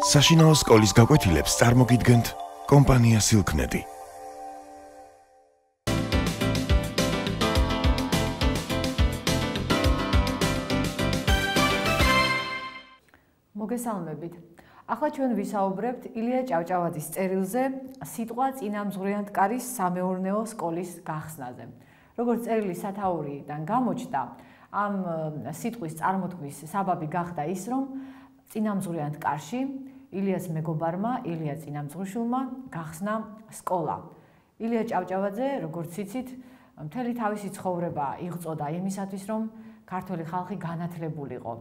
საშინაო სკოლის გაკვეთილებს წარმოგიდგენთ კომპანია Silknet. მოგესალმებით. ახლა ჩვენ ვისაუბრებთ ილია ჭავჭავაძის წერილზე სიტყვა წინამძღვრიანთკარის სამეურნეო სკოლის გახსნაზე. როგორც წერილის სათაურიდან გამოჩნდა, ამ სიტყვის წარმოთქმის საბაბი გახდა ის, რომ წინამძღვრიანთკარში ილიას მეგობარმა, ილია წინამძღვრიშვილმა გახსნა სკოლა. ილია ჭავჭავაძე, როგორც იცით, მთელი თავისი ცხოვრება იღვწოდა იმისათვის, რომ ქართველი ხალხი განათლებულიყო.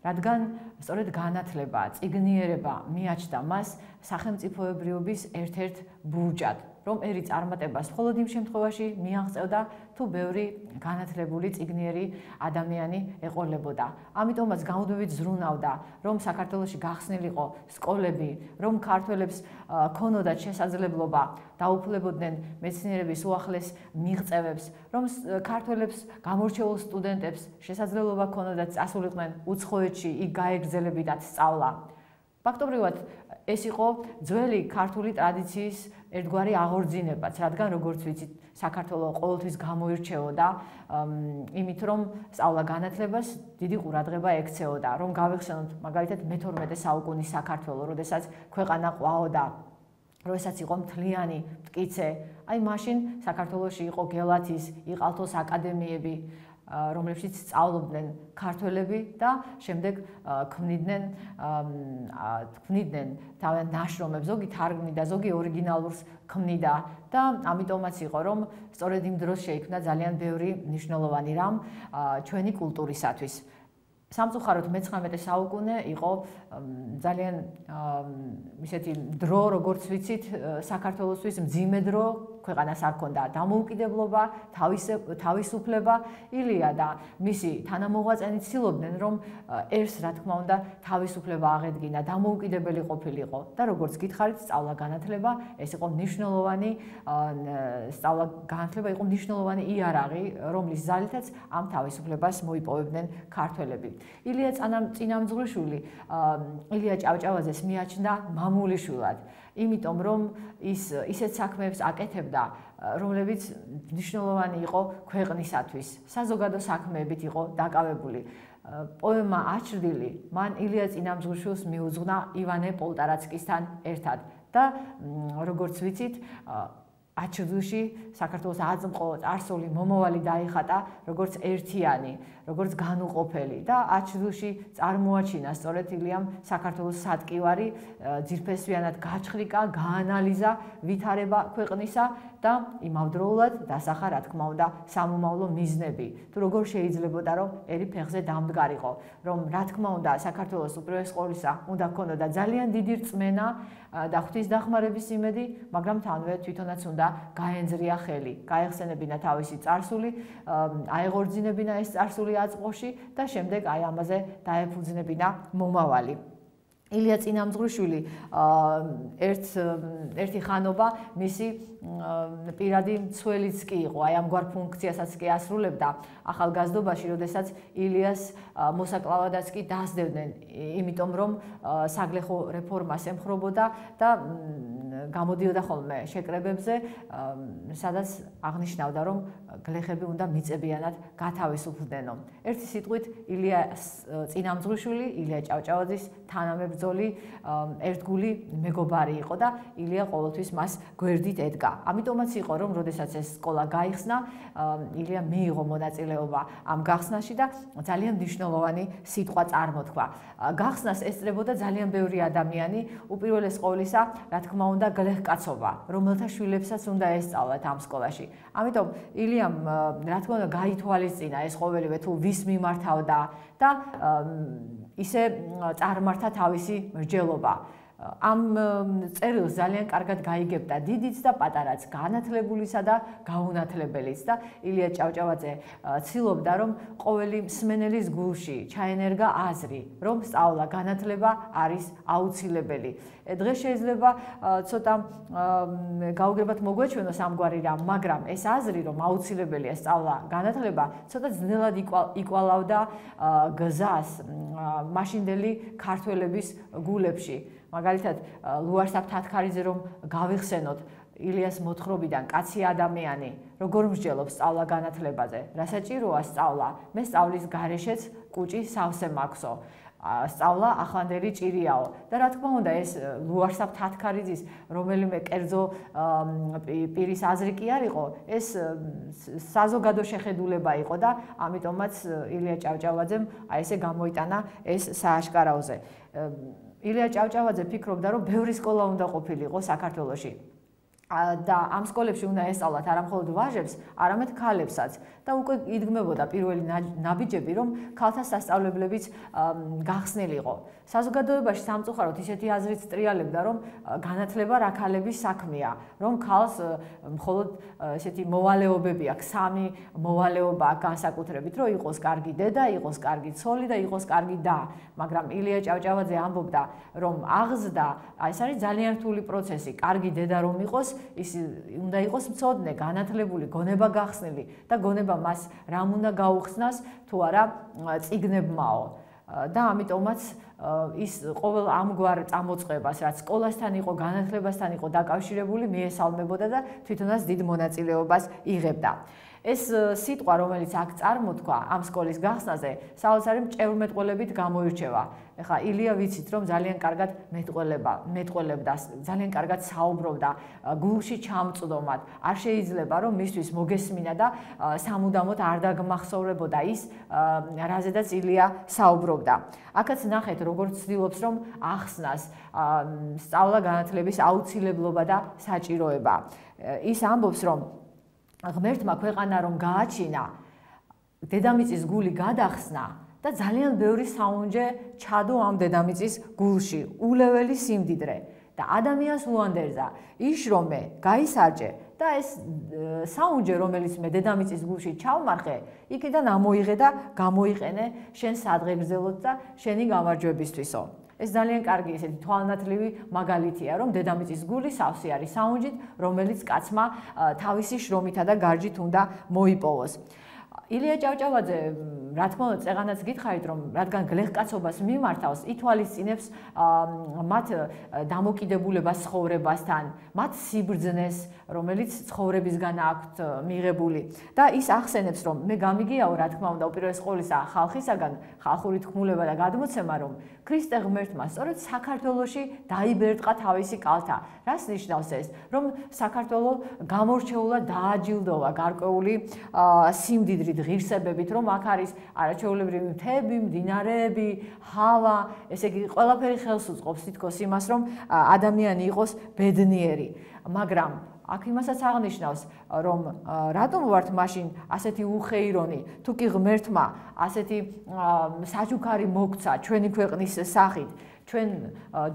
რადგან სწორედ განათლება, წიგნიერება მიაჩნდა მას სახელმწიფოებრიობის ერთ-ერთ ბურჯად, რომ ერი წარმატებას მხოლოდ იმ შემთხვევაში მიაღწევდა, თუ ბევრი განათლებული წიგნიერი ადამიანი ეყოლებოდა. ამიტომაც გამუდმებით ზრუნავდა, რომ საქართველოში გახსნილიყო სკოლები, რომ ქართველებს ქონოდათ შესაძლებლობა დაუფლებოდნენ მეცნიერების უახლეს მიღწევებს, რომ ქართველებს გამორჩეულ სტუდენტებს შესაძლებლობა ქონოდათ წასულიყვნენ უცხოეთში, იქ გაეგრძელებინათ სწავლა. ფაქტობრივად ეს იყო ძველი ქართული ტრადიციის ერთგვარი აღორძინებაც, რადგან როგორც ვიცით, საქართველო ყოველთვის გამოირჩეოდა იმით, რომ სწავლა განათლებას დიდი ყურადღება ექცეოდა, რომ გავიხსენოთ მაგალითად მე-12 საუკუნის საქართველო, როდესაც ქვეყანა ყვაოდა, როდესაც იყო მთლიანი მტკიცე, აი მაშინ საქართველოში იყო გელათის, იყალთოს აკადემიები, რომლებშიც სწავლობდნენ ქართველები და შემდეგ ქმნიდნენ თავიანთ ნაშრომებს, ზოგი თარგმნიდა, ზოგი ორიგინალურს ქმნიდა და ამიტომაც იყო, რომ სწორედ იმ დროს შეიქმნა ძალიან ბევრი მნიშვნელოვანი რამ ჩვენი კულტურისათვის. სამწუხაროდ მე-19 საუკუნე იყო ძალიან ისეთი დრო, როგორც ვიცით, საქართველოსთვის მძიმე დრო, ქვეყანას არ ჰქონდა დამოუკიდებლობა, თავისუფლება. ილია და მისი თანამოღვაწენი ცდილობდნენ, რომ ერს, რა თქმა უნდა, თავისუფლება აღედგინა, დამოუკიდებელი ყოფილიყო და როგორც გითხარით, სწავლა განათლება, ეს იყო მნიშვნელოვანი იყო მნიშვნელოვანი იარაღი, რომლის ძალითაც ამ თავისუფლებას მოიპოვებდნენ ქართველები. ილია წინამძღვრიშვილი ილია ჭავჭავაძეს მიაჩნდა მამულიშვილად, იმიტომ რომ ის ისეთ საქმეებს აკეთებდა, რომლებიც მნიშვნელოვანი იყო ქვეყნისათვის, საზოგადო საქმეებით იყო დაკავებული. პოემა „აჩრდილი“ მან ილია წინამძღვრიშვილს მიუძღვნა ივანე პოლტარაცკისთან ერთად და როგორც ვიცით, აჩრდილში საქართველოს აწმყო წარსული მომავალი დაიხატა როგორც ერთიანი, როგორც განუყოფელი და აჩრდილში წარმოაჩინა სწორედ ილიამ საქართველოს სატკივარი, ძირფესვიანად გაჩხრიკა, გაანალიზა ვითარება ქვეყნისა და იმავდროულად დასახა, რა თქმა უნდა, სამომავლო მიზნები. თუ როგორ შეიძლებოდა, რომ ერი ფეხზე დამდგარიყო, რომ რა თქმა უნდა, საქართველოს უპირველეს ყოვლისა უნდა ჰქონოდა ძალიან დიდი რწმენა და ღვთისდახმარების იმედი, მაგრამ თანვე თვითონაც უნდა გაენძრია ხელი, გაეხსენებინა თავისი წარსული, აეღორძინებინა ეს წარსული აწმყოში და შემდეგ აი ამაზე დაეფუძნებინა მომავალი. ილია წინამძღვრიშვილი ერთი ხანობა მისი პირადი მცველიც კი იყო, აი ამგვარ ფუნქციასაც კი ასრულებდა ახალგაზრდობაში, როდესაც ილიას მოსაკლავადაც კი დასდევდნენ, იმიტომ რომ საგლეხო რეფორმას ემხრობოდა და გამოდიოდა ხოლმე შეკრებებზე, სადაც აღნიშნავდა, რომ გლეხები უნდა მიწებიანად გათავისუფლდნენო. ერთი სიტყვით, ილია წინამძღვრიშვილი, ილია ჭავჭავაძის თანამებრძოლი, ერთგული მეგობარი იყო და ილია ყოველთვის მას გვერდით ედგა. ამიტომაც იყო, რომ როდესაც ეს სკოლა გაიხსნა, ილია მიიღო მონაწილეობა ამ გახსნაში და ძალიან მნიშვნელოვანი სიტყვა წარმოთქვა. გახსნას ესწრებოდა ძალიან ბევრი ადამიანი, უპირველეს ყოვლისა, რა თქმა უნდა, გლეხკაცობა, რომელთა შვილებსაც უნდა ესწავლათ ამ სკოლაში. ამიტომ ილიამ, რა თქმა უნდა, გაითვალისწინა ეს ყოველივე თუ ვის მიმართავდა და ისე წარმართა თავისი მსჯელობა. ამ წერილს ძალიან კარგად გაიგებდა დიდიც და პატარაც, განათლებულისა და გაუნათლებელიც და ილია ჭავჭავაძე ცდილობდა, რომ ყოველი მსმენელის გულში ჩაენერგა აზრი, რომ სწავლა, განათლება არის აუცილებელი. დღეს შეიძლება ცოტა გაუგებად მოგვეჩვენოს ამგვარი რამ, მაგრამ ეს აზრი, რომ აუცილებელია სწავლა, განათლება, ცოტა ძნელად იკვალავდა გზას მაშინდელი ქართველების გულებში. მაგალითად, ლუარსაბ თათქარიძე რომ გავიხსენოთ ილიას მოთხრობიდან კაცი ადამიანი, როგორ მსჯელობს სწავლა განათლებაზე, რა საჭიროა სწავლა, მე სწავლის გარეშეც კუჭი სავსე მაქვსო. სწავლა ახლანდელი ჭირიაო და რა თქმა უნდა ეს ლუარსაბ თათქარიძის რომელიმე კერძო პირის აზრი კი არ იყო, ეს საზოგადო შეხედულება იყო და ამიტომაც ილია ჭავჭავაძემ აი ესე გამოიტანა ეს სააშკარაოზე. ილია ჭავჭავაძე ფიქრობდა, რომ ბევრი სკოლა უნდა ყოფილიყო საქართველოში. და ამ სკოლებში უნდა ესწავლათ არა მხოლოდ ვაჟებს, არამედ ქალებსაც და უკვე იდგმებოდა პირველი ნაბიჯები, რომ ქალთა სასწავლებლებიც გახსნილიყო. საზოგადოებაში სამწუხაროდ ისეთი აზრიც ტრიალებდა, რომ განათლება რა ქალების საქმეა, რომ ქალს მხოლოდ ესეთი მოვალეობები აქვს, სამი მოვალეობა აქვს განსაკუთრებით, რომ იყოს კარგი დედა, იყოს კარგი ცოლი და იყოს კარგი და. მაგრამ ილია ჭავჭავაძე ამბობდა, რომ აღზრდა ეს არის ძალიან რთული პროცესი, კარგი დედა რომ იყოს ის უნდა იყოს მცოდნე, განათლებული, გონება გახსნილი და გონება მას რამ უნდა გაუხსნას თუ არა წიგნებმაო. და ამიტომაც ის ყოველ ამგვარ წამოწყებას, რაც სკოლასთან იყო, განათლებასთან იყო დაკავშირებული, მიესალმებოდა და თვითონაც დიდ მონაწილეობას იღებდა. ეს სიტყვა, რომელიც აქ წარმოთქვა ამ სკოლის გახსნაზე, საოცარი მჭევრმეტყველებით გამოირჩევა. ეხლა ილია ვიცით, რომ ძალიან კარგად მეტყველებდა, ძალიან კარგად საუბრობდა, გულში ჩამწვდომად. არ შეიძლება, რომ მისთვის მოგესმინა და სამუდამოდ არ დაგმახსოვრებოდა ის, რაზედაც ილია საუბრობდა. აქაც ნახეთ, როგორც ცდილობს, რომ ახსნას სწავლა განათლების აუცილებლობა და საჭიროება. ის ამბობს, რომ ღმერთმა ქვეყანა რომ გააჩინა, დედამიწის გული გადახსნა და ძალიან ბევრი საუნჯე ჩადო ამ დედამიწის გულში, ულეველი სიმდიდრე და ადამიანს უანდერძა, იშრომე, გაისარჯე და ეს საუნჯე, რომელიც მე დედამიწის გულში ჩავმარხე, იქიდან ამოიღე და გამოიყენე შენ სადღეგრძელოდ და შენი გამარჯვებისთვისო. ეს ძალიან კარგი ესეთი თვალნათლივი მაგალითია, რომ დედამიწის გული სავსე არის საუნჯით, რომელიც კაცმა თავისი შრომითა და გარჯით უნდა მოიპოვოს. ილია ჭავჭავაძე, რა თქმა უნდა, წეღანაც გითხარით, რომ რადგან გლეხკაცობას მიმართავს, ითვალისწინებს მათ დამოკიდებულებას ცხოვრებასთან, მათ სიბრძნეს, რომელიც ცხოვრებისგან აქვთ მიღებული. და ის ახსენებს, რომ მე გამიგიაო, რა თქმა უნდა, უპირველეს ყოვლისა ხალხისაგან, ხალხური თქმულება და გადმოცემა, რომ ქრისტე ღმერთმა სწორედ საქართველოში დაიბერტყა თავისი კალთა. რას ნიშნავს ეს? რომ საქართველო გამორჩეულად დააჯილდოვა გარკვეული სიმდიდრით, ღირსებებით, რომ აქ არის არაჩვეულებრივი მთები, მდინარეები, ჰავა, ესე იგი ყველაფერი ხელს უწყობს თითქოს იმას, რომ ადამიანი იყოს ბედნიერი. მაგრამ აქ იმასაც აღნიშნავს, რომ რატომ ვართ მაშინ ასეთი უხეირონი, თუ კი ღმერთმა ასეთი საჩუქარი მოგცა ჩვენი ქვეყნის სახით, ჩვენ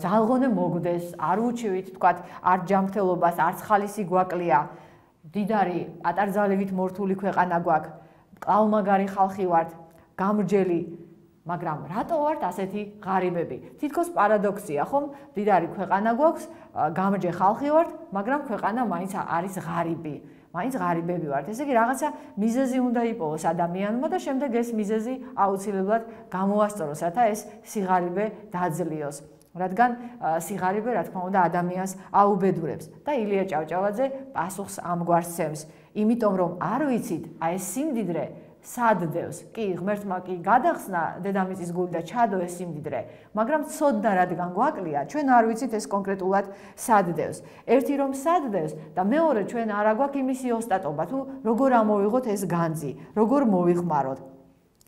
ძალღონე მოგდეს, არ უჩივით, თქვათ, არ ჯანმრთელობას, არც ხალისი გვაკლია, დიდარი ატარძალივით მორთული ქვეყანა გვაქვს, ყალმაგარი ხალხი ვართ, გამრჯელი, მაგრამ რატო ვართ ასეთი ღარიბები? თითქოს პარადოქსია, ხომ? დიდარი ქვეყანა გვაქვს, გამრჯე ხალხი ვართ, მაგრამ ქვეყანა მაინც არის ღარიბი. მაინც ღარიბები ვართ. ესე იგი რაღაცა მიზეზი უნდა იპოვოს ადამიანმა და შემდეგ ეს მიზეზი აუცილებლად გამოასწოროს, რათა ეს სიღარიბე დაძლიოს. რადგან სიღარიბე, რა თქმა უნდა, ადამიანს აუბედურებს და ილია ჭავჭავაძე პასუხს ამგვარს სცემს. იმიტომ რომ არ ვიცით, აი ეს სიმდიდრე სადდევს. კი, ღმერთმა კი გადახსნა დედამიწის გული და ჩადო ეს სიმდიდრე, მაგრამ ცოდნა რადგან გვაკლია, ჩვენ არ ვიცით ეს კონკრეტულად სადდევს. ერთი რომ სადდევს და მეორე ჩვენ არ აგვაქვს იმისი ოსტატობა, თუ როგორ ამოვიღოთ ეს განძი, როგორ მოვიხმაროთ.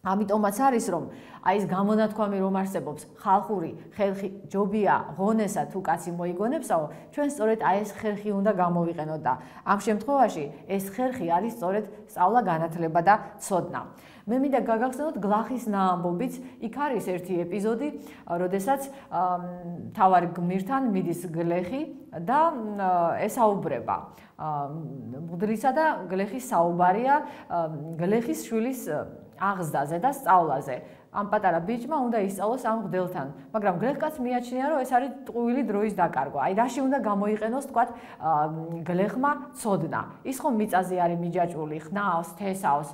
ამიტომაც არის რომ აი ეს გამონათქვამი რომ არსებობს ხალხური ხერხი ჯობია ღონესა თუ კაცი მოიგონებსაო ჩვენ სწორედ აი ეს ხერხი უნდა გამოვიყენოთ და ამ შემთხვევაში ეს ხერხი არის სწორედ სწავლა განათლება და ცოდნა მე მინდა გაგახსენოთ გლახის ნაამბობიც იქ არის ერთი ეპიზოდი როდესაც თავარი გმირთან მიდის გლეხი და ესაუბრება მღვდლისა და გლეხის საუბარია გლეხის შვილის აღზრდაზე და სწავლაზე. ამ პატარა ბიჭმა უნდა ისწავლოს ამ მღვდელთან, მაგრამ გლეხკაცს მიაჩნია, რომ ეს არის ტყუილი დროის დაკარგვა. აი რაში უნდა გამოიყენოს, თქვათ, გლეხმა ცოდნა. ის ხომ მიწაზე არის მიჯაჭვული, ხნავს, თესავს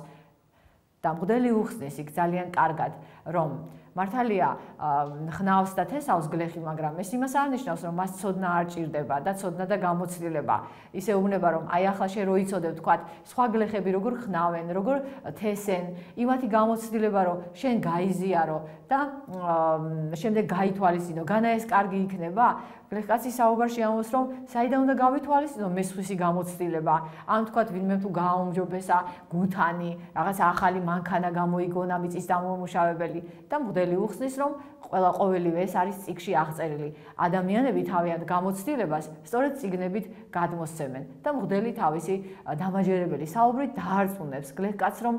და მღვდელი უხსნის იქ ძალიან კარგად, რომ მართალია ხნავს და თესავს გლეხი, მაგრამ ეს იმას არ ნიშნავს, რომ მას ცოდნა არ ჭირდება და ცოდნა და გამოცდილება. ისე უნება, რომ აი ახლა შენ რო იცოდებ, თქვათ, სხვა გლეხები როგორ ხნავენ, როგორ თესენ, იმათი გამოცდილება, რომ შენ გაიზიარო და შემდეგ გაითვალისწინო, განა ეს კარგი იქნება? გლეხკაცი საუბარში ამბობს, რომ საიდან უნდა გავითვალისწინო მესხვისი გამოცდილება, ან თქვათ, ვინმე თუ გააუმჯობესა გუთანი, რაღაც ახალი მანქანა გამოიგონა მიწის დამომუშავებელი და მღვდელი უხსნის, რომ ყოველივე ეს არის წიგნში აღწერილი. ადამიანები თავიანთ გამოცდილებას სწორედ წიგნებით გადმოსცემენ და მღვდელი თავისი დამაჯერებელი საუბრით დაარწმუნებს გლეხკაცს, რომ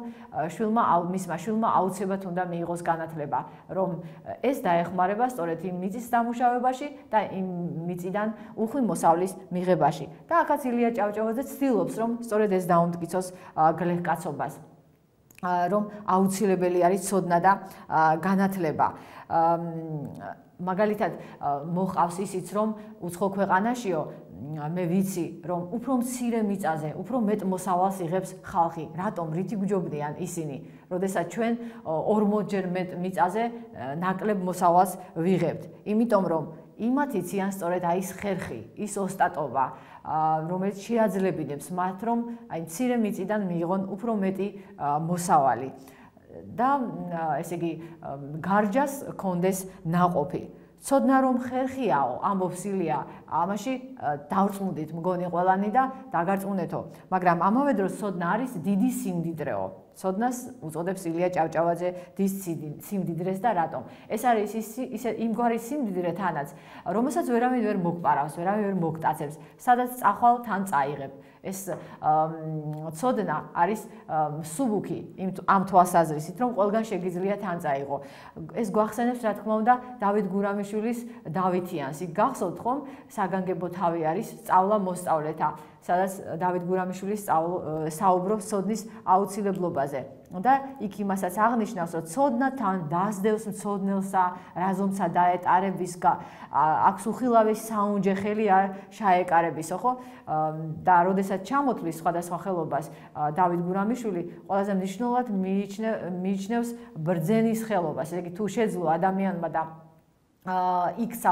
მისმა შვილმა აუცილებლად უნდა მიიღოს განათლება, რომ ეს დაეხმარება სწორედ იმ მიწის დამუშავებაში და იმ მიწიდან უხვი მოსავლის მიღებაში. და აქაც ილია ჭავჭავაძე ცდილობს, რომ სწორედ ეს დაუმტკიცოს გლეხკაცობას. რომ აუცილებელი არის ცოდნა და განათლება. მაგალითად მოყავს ისიც, რომ უცხო ქვეყანაშიო მე ვიცი, რომ უფრო მცირე მიწაზე, უფრო მეტ მოსავალს იღებს ხალხი. რატომ? რითი გვჯობნიან ისინი, როდესაც ჩვენ 40-ჯერ მეტ მიწაზე ნაკლებ მოსავალს ვიღებთ. იმიტომ რომ იმათ იციან სწორედ აი ეს ხერხი, ის ოსტატობა, რომელიც შეაძლებინებს მათ, რომ აი მცირე მიწიდან მიიღონ უფრო მეტი მოსავალი და ესე იგი გარჯას კონდეს ნაყოფი. ცოდნა რომ ხერხიაო, ამბობს ილია, ამაში დავწმუნდით მგონი ყველანი და დაგარწმუნეთო, მაგრამ ამავე დროს ცოდნა არის დიდი სიმდიდრეო. ცოდნას უწოდებს ილია ჭავჭავაძე დის სიმდიდრეს და რატომ? ეს არის იმგვარი სიმდიდრე თანაც, რომელსაც ვერავინ ვერ მოგპარავს, ვერავინ ვერ მოგტაცებს, სადაც წახვალ თან წაიღებ. ეს ცოდნა არის მსუბუქი ამ თვალსაზრისით, რომ ყველგან შეგიძლია თან წაიღო. ეს გვახსენებს, რა თქმა უნდა, დავით გურამიშვილის დავითიანს. იქ გახსოვთ ხომ, საგანგებო თავი არის სწავლა მოსწავლეთა, სადაც დავით გურამიშვილი საუბრობს ცოდნის აუცილებლობაზე. და იქ იმასაც აღნიშნავს, რომ ცოდნა თან დასდევს მცოდნელსა, რაზომცა დაეტარებისგა, აქვს უხილავი საუნჯე ხელი არ შაეკარებისო, ხო? და როდესაც ჩამოთვლის სხვადასხვა ხელობას დავით გურამიშვილი ყველაზე მნიშვნელოვნად მიიჩნევს ბრძენის ხელობას. ესე იგი, თუ შეძლო ადამიანმა და იქცა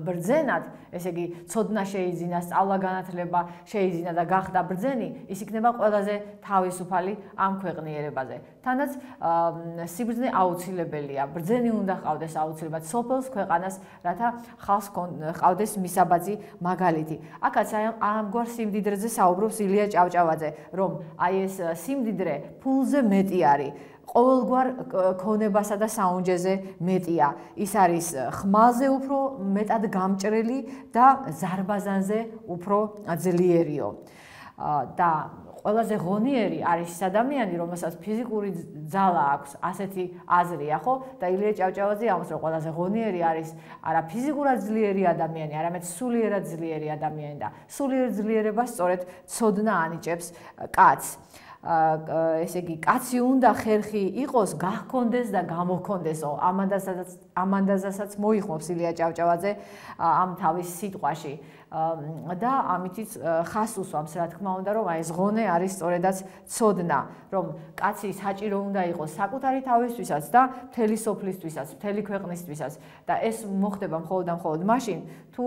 ბრძენად, ესე იგი, ცოდნა შეიძინა, სწავლა განათლება შეიძინა და გახდა ბრძენი, ის იქნება ყველაზე თავისუფალი ამ ქვეყნიერებაზე. თანაც სიბრძნე აუცილებელია, ბრძენი უნდა ჰყავდეს აუცილებლად სოფელს, ქვეყანას, რათა ხალხს ჰყავდეს მისაბაძი მაგალითი. აქაც ამგვარ სიმდიდრეზე საუბრობს ილია ჭავჭავაძე, რომ აი ეს სიმდიდრე ფულზე მეტი არის. ყოველგვარ ქონებასა და საუნჯეზე მეტია. ის არის ხმალზე უფრო მეტად გამჭრელი და ზარბაზანზე უფრო ძლიერიო. და ყველაზე ღონიერი არის ის ადამიანი, რომელსაც ფიზიკური ძალა აქვს, ასეთი აზრია, ხო? და ილია ჭავჭავაძე ამბობს, რომ ყველაზე ღონიერი არის არა ფიზიკურად ძლიერი ადამიანი, არამედ სულიერად ძლიერი ადამიანი და სულიერ ძლიერებას სწორედ ცოდნა ანიჭებს კაცს. ესე იგი, კაცი უნდა ხერხი იყოს, გახქონდეს და გამოქონდესო. ამანდაზასაც მოიხმობს ილია ჭავჭავაძე ამ თავის სიტყვაში. და ამითიც ხას უსვამს, რა თქმა უნდა, რომ აი ეს ღონე არის სწორედაც ცოდნა, რომ კაცი საჭირო უნდა იყოს საკუთარი თავისთვისაც და მთელი სოფლისთვისაც, მთელი ქვეყნისთვისაც და ეს მოხდება მხოლოდ და მხოლოდ მაშინ, თუ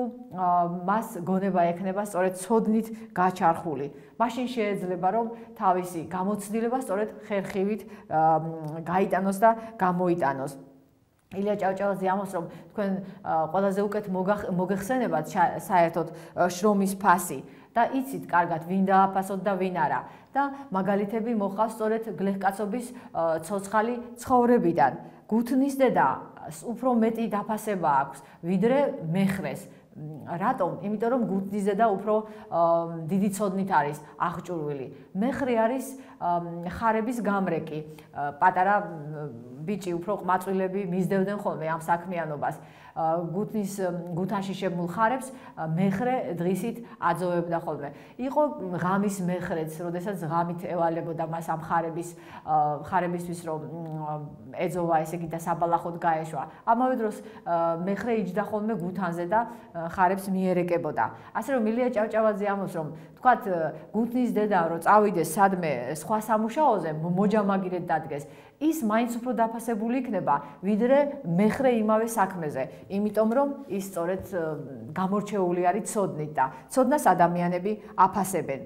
მას გონება ექნება სწორედ ცოდნით გაჩარხული. მაშინ შეიძლება, რომ თავისი გამოცდილება სწორედ ხერხივით გაიტანოს და გამოიტანოს. ილია ჭავჭავაძე ამბობს, რომ თქვენ ყველაზე უკეთ მოგეხსენებათ საერთოდ შრომის ფასი და იცით კარგად ვინ დააფასოთ და ვინ არა. და მაგალითები მოხავს სწორედ გლეხკაცობის ცოცხალი ცხოვრებიდან. გუთნის დედა უფრო მეტი დაფასება აქვს, ვიდრე მეხრეს. რატომ? იმიტომ რომ გუთნის დედა უფრო დიდი ცოდნით არის აღჭურვილი. მეხრე არის ხარების გამრეკი. პატარა ბიჭი უფრო ყმაწვილები მისდევდნენ ხოლმე ამ საქმიანობას. გუთანში შემულ ხარებს მეხრე დღისით აძოვებდა ხოლმე. იყო ღამის მეხრეც, როდესაც ღამით ევალებოდა მას ამ ხარებისთვის რომ ეძოვა, ესე იგი და საბალახოდ გაეშვა. ამავე დროს მეხრე იჯდა ხოლმე გუთანზე და ხარებს მიერეკებოდა. ასე რომ ილია ჭავჭავაძე ამბობს, რომ თქვათ გუთნის დედა რომ წავიდეს სადმე სხვა სამუშაოზე, მოჯამაგირედ დადგეს, ის მაინც უფრო დაფასებული იქნება, ვიდრე მეხრე იმავე საქმეზე, იმიტომ რომ ის სწორედ გამორჩეული არის ცოდნით და ცოდნას ადამიანები აფასებენ.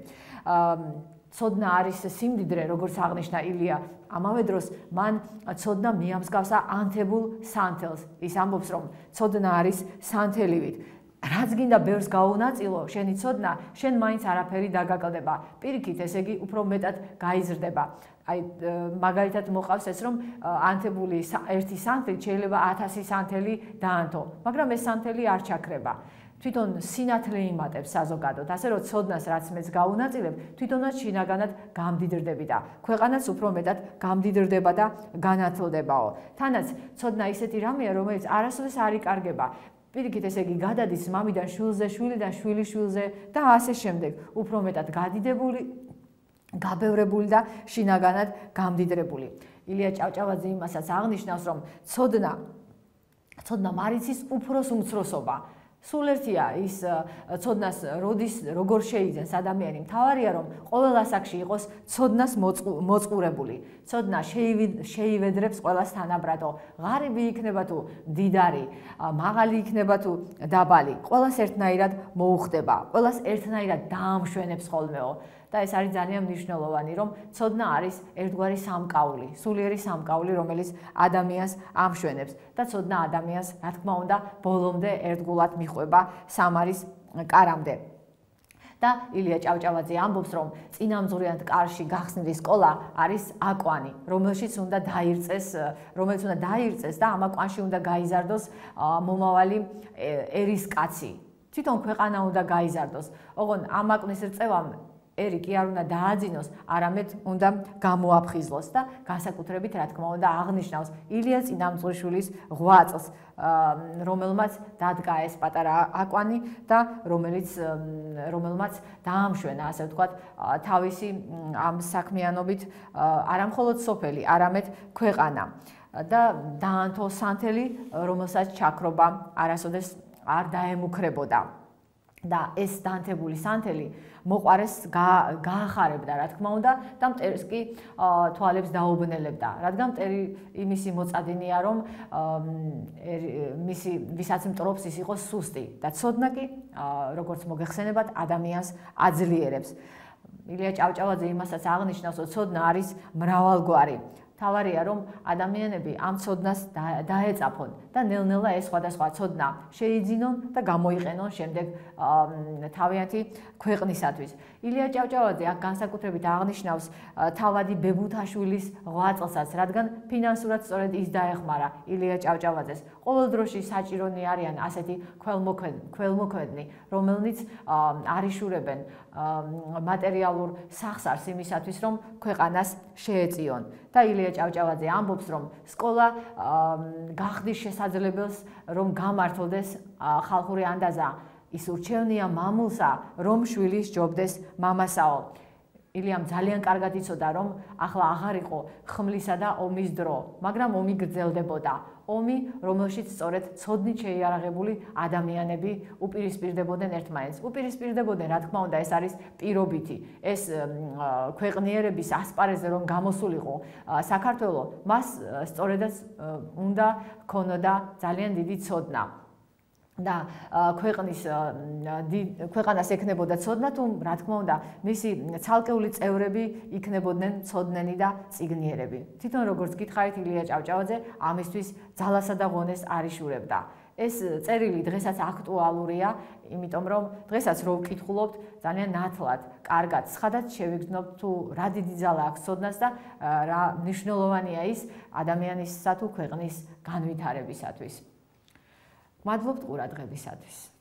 ცოდნა არის სიმდიდრე, როგორც აღნიშნა ილია, ამავე დროს მან ცოდნა მიამსგავსა ანთებულ სანთელს. ის ამბობს, რომ ცოდნა არის სანთელივით. რაც გინდა ბევრს გაუნაწილო, შენი ცოდნა, შენ მაინც არაფერი დაგაკლდება. პირიქით, ესე იგი, უფრო მეტად გაიზრდება. აი, მაგალითად მოყავს ეს, რომ ანთებული ერთი სანთელი შეიძლება 1000 სანთელი დაანთო, მაგრამ ეს სანთელი არ ჩაქრება. თვითონ სინათლე იმატებს საზოგადოდ, ასე რომ ცოდნას რაც მეც გაუნაწილებ, თვითონაც შინაგანად გამდიდრდები და ქვეყანაც უფრო მეტად გამდიდრდება და განათლდებაო. თანაც ცოდნა ისეთი რამეა, რომელიც არასოდეს არ იკარგება. პირიქით, ესე იგი, გადადის მამიდან შვილზე, შვილიდან შვილიშვილზე და ასე შემდეგ, უფრო მეტად გადიდებული, გაბევრებული და შინაგანად გამდიდრებული. ილია ჭავჭავაძე იმასაც აღნიშნავს, რომ ცოდნა მარიცის უფროს უმცროსობა. სულ ერთია ის ცოდნას როგორ შეიძენს ადამიანი, მთავარია რომ ყოველ ასაკში იყოს ცოდნას მოწყურებული. ცოდნა შეივედრებს ყველას თანაბრადო. ღარიბი იქნება თუ მდიდარი, მაღალი იქნება თუ დაბალი, ყველას ერთნაირად მოუხდება, ყველას ერთნაირად დაამშვენებს ხოლმეო. და ეს არის ძალიან მნიშვნელოვანი, რომ ცოდნა არის ერთგვარი სამკაული, სულიერი სამკაული, რომელიც ადამიანს ამშვენებს და ცოდნა ადამიანს, რა თქმა უნდა, ბოლომდე ერთგულად მიხვება სამარის კარამდე. და ილია ჭავჭავაძე ამბობს, რომ წინამძღვრიან კარში გახსნილი სკოლა არის აკვანი, რომელიც უნდა დაირწეს და ამ აკვანში უნდა გაიზარდოს მომავალი ერისკაცი. თვითონ ქვეყანა უნდა გაიზარდოს. ოღონ ამ აკვნის რწევამ ერი კი არ უნდა დააძინოს, არამედ უნდა გამოაფხიზლოს და განსაკუთრებით, რა თქმა უნდა, აღნიშნავს ილია წინამძღვრიშვილის 8 წელს, რომელმაც დადგა ეს პატარა აკვანი და რომელმაც დაამშვენა, ასე ვთქვათ, თავისი ამ საქმიანობით არა მხოლოდ სოფელი, არამედ ქვეყანა და დაანთო სანთელი, რომელსაც ჩაქრობა არასოდეს არ დაემუქრებოდა. და ეს დაანთებული სანთელი მოყარეს გაახარებდა, რა თქმა უნდა, და მტერს კი თვალებს დაუბნელებდა, რადგან მტერი იმისი მოწადინია, რომ ვისაც მტრობს ის იყოს სუსტი და ცოდნა კი, როგორც მოგეხსენებათ, ადამიანს აძლიერებს. ილია ჭავჭავაძე იმასაც აღნიშნავს, რომ ცოდნა არის მრავალგვარი. თავარია რომ ადამიანები ამ ცოდნას დაეწაფონ და ნელ-ნელა ეს სხვადასხვა ცოდნა შეიძინონ და გამოიყენონ შემდეგ თავიანთი ქვეყნისათვის. ილია ჭავჭავაძე აქ განსაკუთრებით აღნიშნავს თავადი ბებუთაშვილის 8 წელსაც, რადგან ფინანსურად სწორედ ის დაეხმარა ილია ჭავჭავაძეს. ყოველ დროში საჭირონი არიან ასეთი ქველმოქმედნი, რომელნიც არიშურებენ მატერიალურ სახსარს იმისათვის, რომ ქვეყანას შეეწიონ. და ილია ჭავჭავაძე ამბობს, რომ სკოლა გახდის შესაძლებელს, რომ გამართლდეს ხალხური ანდაზა. ის ურჩევნია მამულსა, რომ შვილი სჯობდეს მამასაო. ილიამ ძალიან კარგად იცოდა, რომ ახლა აღარ იყო ხმლისა და ომის დრო, მაგრამ ომი გრძელდებოდა. ომი, რომელშიც სწორედ ცოდნით შეიარაღებული ადამიანები უპირისპირდებოდნენ ერთმანეთს. უპირისპირდებოდნენ, რა თქმა უნდა, ეს არის პირობითი. ეს ქვეყნიერების ასპარეზზე რომ გამოსულიყო საქართველო, მას სწორედაც უნდა ქონოდა ძალიან დიდი ცოდნა. და ქვეყანას ექნებოდა ცოდნა, თუ რა თქმა უნდა, მისი ცალკეული წევრები იქნებოდნენ ცოდნენი და წიგნიერები. თვითონ როგორც გითხარით, ილია ჭავჭავაძე ამისთვის ძალასა და ღონეს არ იშურებდა. ეს წერილი დღესაც აქტუალურია, იმიტომ რომ დღესაც რო ვკითხულობთ, ძალიან ნათლად, კარგად, ცხადად შევიგრძნობთ თუ რა დიდი ძალა აქვს ცოდნას და რა მნიშვნელოვანია ის ადამიანისა თუ ქვეყნის განვითარებისათვის. მადლობთ ყურადღებისათვის.